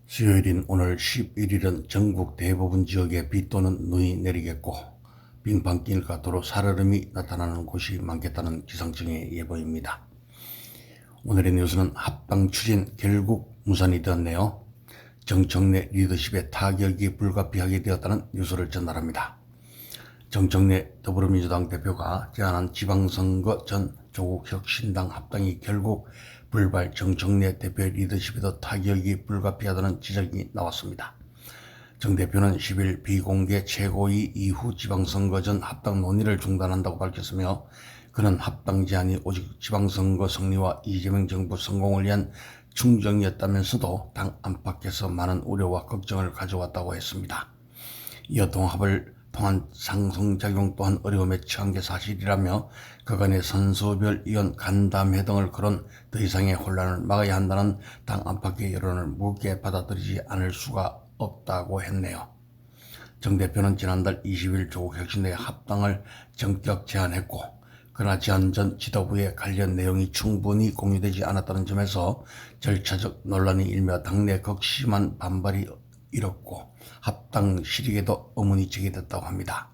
수요일인 오늘 11일은 전국 대부분 지역에 비 또는 눈이 내리겠고 빙판길과 도로 살얼음이 나타나는 곳이 많겠다는 기상청의 예보입니다. 오늘의 뉴스는 합당 추진 결국 무산이 되었네요. 정청래 리더십에 타격이 불가피하게 되었다는 뉴스를 전달합니다. 정청래 더불어민주당 대표가 제안한 지방선거 전 조국혁신당 합당이 결국 불발, 정청래 대표의 리더십에도 타격이 불가피하다는 지적이 나왔습니다. 정 대표는 10일 비공개 최고위 이후 지방선거 전 합당 논의를 중단한다고 밝혔으며, 그는 합당 제안이 오직 지방선거 승리와 이재명 정부 성공을 위한 충정이었다면서도 당 안팎에서 많은 우려와 걱정을 가져왔다고 했습니다. 이어 통합을 통한 상승작용 또한 어려움에 처한 게 사실이라며, 그간의 선수별 의원 간담회 등을 거론 더 이상의 혼란을 막아야 한다는 당 안팎의 여론을 무겁게 받아들이지 않을 수가 없다고 했네요. 정 대표는 지난달 20일 조국혁신당의 합당을 전격 제안했고, 그러나 제안 전 지도부에 관련 내용이 충분히 공유되지 않았다는 점에서 절차적 논란이 일며 당내 극심한 반발이 일었고 합당 실익에도 의문이 제기됐다고 합니다.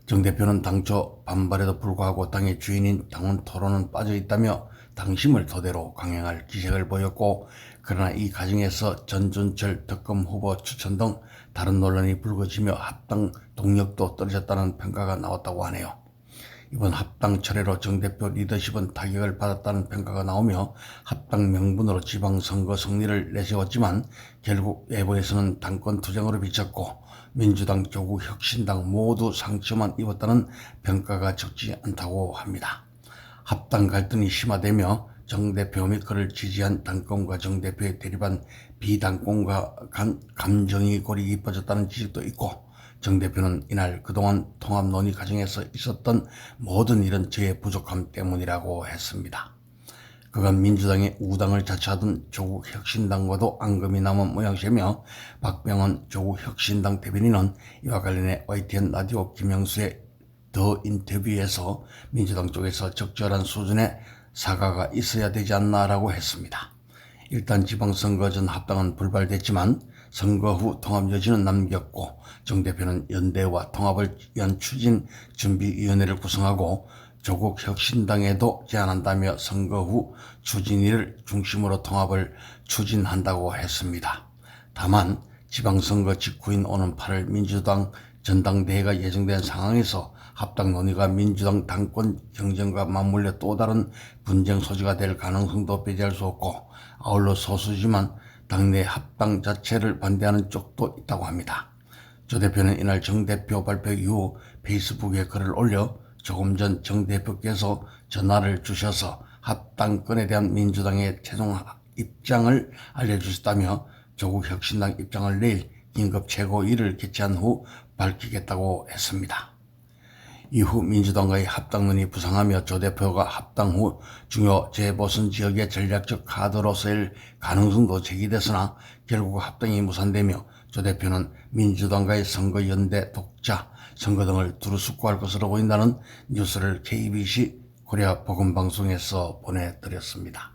정 대표는 당초 반발에도 불구하고 당의 주인인 당원 토론은 빠져있다며 당심을 토대로 강행할 기색을 보였고, 그러나 이 과정에서 전준철 특검 후보 추천 등 다른 논란이 불거지며 합당 동력도 떨어졌다는 평가가 나왔다고 하네요. 이번 합당 철회로 정 대표 리더십은 타격을 받았다는 평가가 나오며, 합당 명분으로 지방선거 승리를 내세웠지만 결국 외부에서는 당권 투쟁으로 비쳤고 민주당, 조국혁신당 모두 상처만 입었다는 평가가 적지 않다고 합니다. 합당 갈등이 심화되며 정 대표 및 그를 지지한 당권과 정 대표의 대립한 비당권과 간 감정이 골이 깊어졌다는 지적도 있고, 정 대표는 이날 그동안 통합 논의 과정에서 있었던 모든 일은 저의 부족함 때문이라고 했습니다. 그간 민주당의 우당을 자처하던 조국혁신당과도 앙금이 남은 모양새며, 박병원 조국혁신당 대변인은 이와 관련해 YTN 라디오 김영수의 더 인터뷰에서 민주당 쪽에서 적절한 수준의 사과가 있어야 되지 않나라고 했습니다. 일단 지방선거 전 합당은 불발됐지만 선거 후 통합 여지는 남겼고, 정 대표는 연대와 통합을 위한 추진 준비위원회를 구성하고 조국혁신당에도 제안한다며 선거 후 추진위를 중심으로 통합을 추진한다고 했습니다. 다만 지방선거 직후인 오는 8월 민주당 전당대회가 예정된 상황에서 합당 논의가 민주당 당권 경쟁과 맞물려 또 다른 분쟁 소지가 될 가능성도 배제할 수 없고, 아울러 소수지만 당내 합당 자체를 반대하는 쪽도 있다고 합니다. 조 대표는 이날 정 대표 발표 이후 페이스북에 글을 올려 조금 전 정 대표께서 전화를 주셔서 합당권에 대한 민주당의 최종 입장을 알려주셨다며, 조국혁신당 입장을 내일 긴급 최고위를 개최한 후 밝히겠다고 했습니다. 이후 민주당과의 합당 논의 부상하며 조 대표가 합당 후 중요 재보선 지역의 전략적 카드로 쓰일 가능성도 제기됐으나 결국 합당이 무산되며, 조 대표는 민주당과의 선거 연대, 독자, 선거 등을 두루 숙고할 것으로 보인다는 뉴스를 KBC 코리아 보건방송에서 보내드렸습니다.